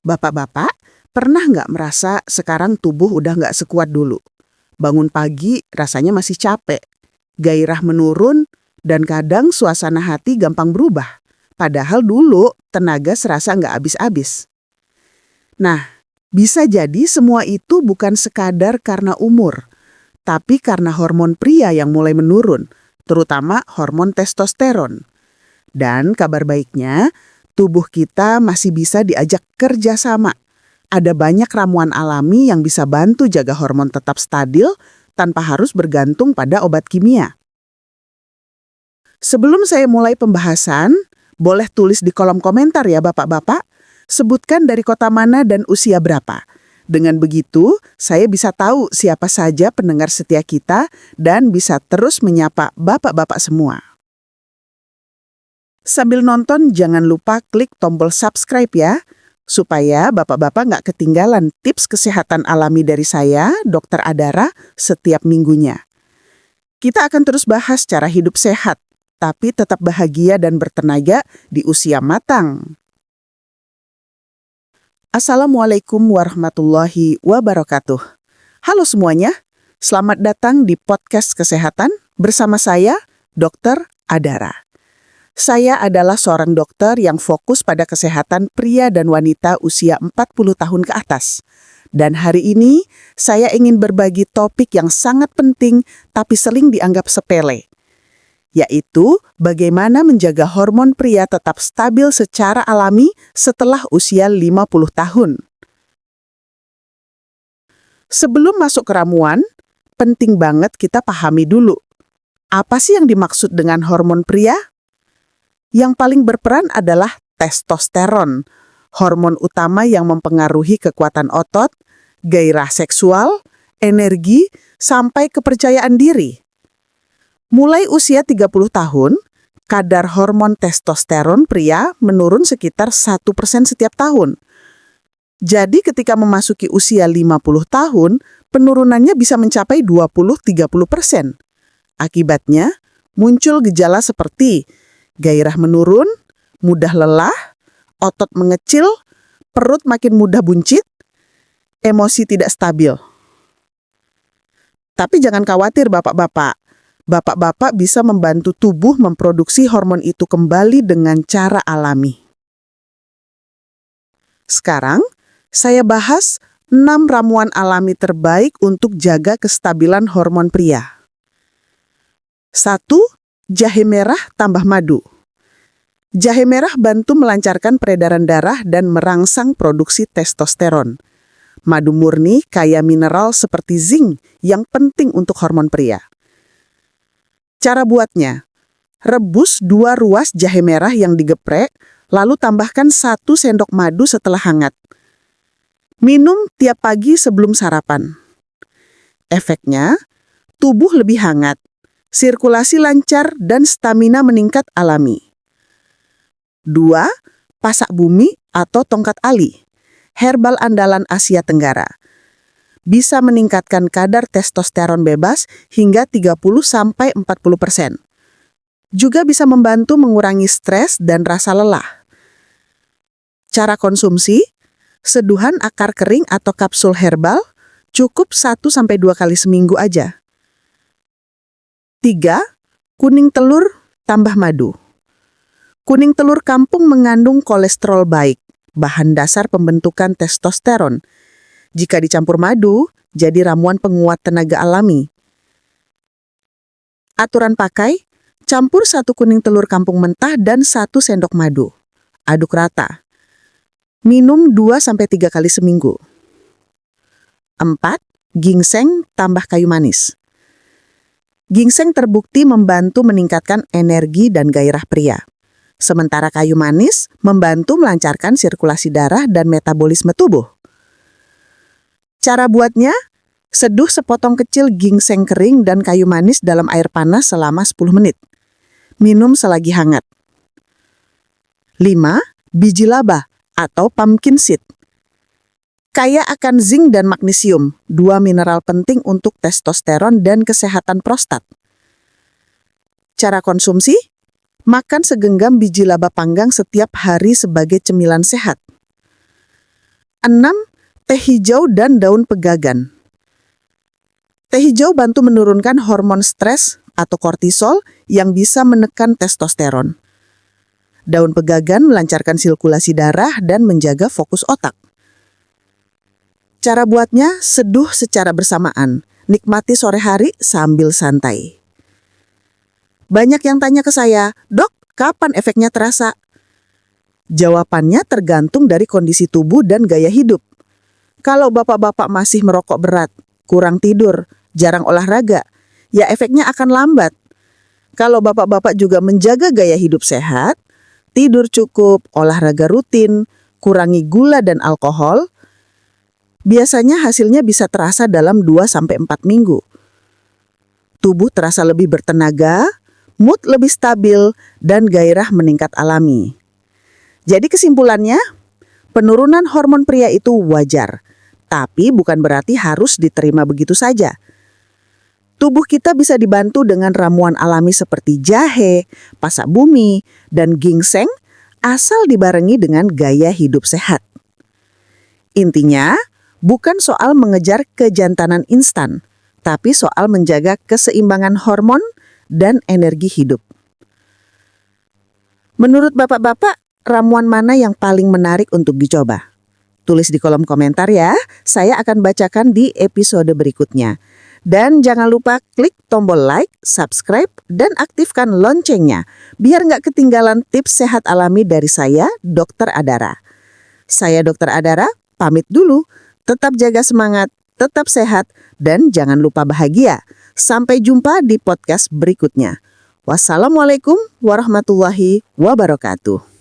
Bapak-bapak, pernah nggak merasa sekarang tubuh udah nggak sekuat dulu? Bangun pagi rasanya masih capek, gairah menurun, dan kadang suasana hati gampang berubah. Padahal dulu tenaga serasa nggak habis-habis. Nah, bisa jadi semua itu bukan sekadar karena umur, tapi karena hormon pria yang mulai menurun, terutama hormon testosteron. Dan kabar baiknya, tubuh kita masih bisa diajak kerja sama. Ada banyak ramuan alami yang bisa bantu jaga hormon tetap stabil tanpa harus bergantung pada obat kimia. Sebelum saya mulai pembahasan, boleh tulis di kolom komentar ya Bapak-bapak, sebutkan dari kota mana dan usia berapa. Dengan begitu, saya bisa tahu siapa saja pendengar setia kita dan bisa terus menyapa Bapak-bapak semua. Sambil nonton, jangan lupa klik tombol subscribe ya, supaya Bapak-bapak nggak ketinggalan tips kesehatan alami dari saya, Dr. Adara, setiap minggunya. Kita akan terus bahas cara hidup sehat, tapi tetap bahagia dan bertenaga di usia matang. Assalamualaikum warahmatullahi wabarakatuh. Halo semuanya, selamat datang di podcast kesehatan bersama saya, Dr. Adara. Saya adalah seorang dokter yang fokus pada kesehatan pria dan wanita usia 40 tahun ke atas. Dan hari ini, saya ingin berbagi topik yang sangat penting tapi sering dianggap sepele, yaitu bagaimana menjaga hormon pria tetap stabil secara alami setelah usia 50 tahun. Sebelum masuk ke ramuan, penting banget kita pahami dulu, apa sih yang dimaksud dengan hormon pria? Yang paling berperan adalah testosteron, hormon utama yang mempengaruhi kekuatan otot, gairah seksual, energi, sampai kepercayaan diri. Mulai usia 30 tahun, kadar hormon testosteron pria menurun sekitar 1% setiap tahun. Jadi ketika memasuki usia 50 tahun, penurunannya bisa mencapai 20-30%. Akibatnya, muncul gejala seperti gairah menurun, mudah lelah, otot mengecil, perut makin mudah buncit, emosi tidak stabil. Tapi jangan khawatir Bapak-bapak. Bapak-bapak bisa membantu tubuh memproduksi hormon itu kembali dengan cara alami. Sekarang, saya bahas 6 ramuan alami terbaik untuk jaga kestabilan hormon pria. 1. Jahe merah tambah madu. Jahe merah bantu melancarkan peredaran darah dan merangsang produksi testosteron. Madu murni kaya mineral seperti zinc yang penting untuk hormon pria. Cara buatnya, rebus 2 ruas jahe merah yang digeprek, lalu tambahkan 1 sendok madu setelah hangat. Minum tiap pagi sebelum sarapan. Efeknya, tubuh lebih hangat, sirkulasi lancar, dan stamina meningkat alami. 2. Pasak bumi atau tongkat ali, herbal andalan Asia Tenggara. Bisa meningkatkan kadar testosteron bebas hingga 30-40%. Juga bisa membantu mengurangi stres dan rasa lelah. Cara konsumsi, seduhan akar kering atau kapsul herbal, cukup 1-2 kali seminggu aja. 3. Kuning telur tambah madu. Kuning telur kampung mengandung kolesterol baik, bahan dasar pembentukan testosteron. Jika dicampur madu, jadi ramuan penguat tenaga alami. Aturan pakai, campur 1 kuning telur kampung mentah dan 1 sendok madu. Aduk rata. Minum 2-3 kali seminggu. 4. Ginseng tambah kayu manis. Ginseng terbukti membantu meningkatkan energi dan gairah pria. Sementara kayu manis membantu melancarkan sirkulasi darah dan metabolisme tubuh. Cara buatnya, seduh sepotong kecil ginseng kering dan kayu manis dalam air panas selama 10 menit. Minum selagi hangat. 5. Biji laba atau pumpkin seed. Kaya akan zinc dan magnesium, 2 mineral penting untuk testosteron dan kesehatan prostat. Cara konsumsi, makan segenggam biji laba panggang setiap hari sebagai cemilan sehat. 6. Teh hijau dan daun pegagan. Teh hijau bantu menurunkan hormon stres atau kortisol yang bisa menekan testosteron. Daun pegagan melancarkan sirkulasi darah dan menjaga fokus otak. Cara buatnya, seduh secara bersamaan. Nikmati sore hari sambil santai. Banyak yang tanya ke saya, "Dok, kapan efeknya terasa?" Jawabannya tergantung dari kondisi tubuh dan gaya hidup. Kalau bapak-bapak masih merokok berat, kurang tidur, jarang olahraga, ya efeknya akan lambat. Kalau bapak-bapak juga menjaga gaya hidup sehat, tidur cukup, olahraga rutin, kurangi gula dan alkohol, biasanya hasilnya bisa terasa dalam 2-4 minggu. Tubuh terasa lebih bertenaga, mood lebih stabil, dan gairah meningkat alami. Jadi kesimpulannya, penurunan hormon pria itu wajar, tapi bukan berarti harus diterima begitu saja. Tubuh kita bisa dibantu dengan ramuan alami seperti jahe, pasak bumi, dan ginseng asal dibarengi dengan gaya hidup sehat. Intinya, bukan soal mengejar kejantanan instan, tapi soal menjaga keseimbangan hormon dan energi hidup. Menurut bapak-bapak, ramuan mana yang paling menarik untuk dicoba? Tulis di kolom komentar ya, saya akan bacakan di episode berikutnya. Dan jangan lupa klik tombol like, subscribe, dan aktifkan loncengnya, biar nggak ketinggalan tips sehat alami dari saya, Dr. Adara. Saya Dr. Adara, pamit dulu. Tetap jaga semangat, tetap sehat, dan jangan lupa bahagia. Sampai jumpa di podcast berikutnya. Wassalamualaikum warahmatullahi wabarakatuh.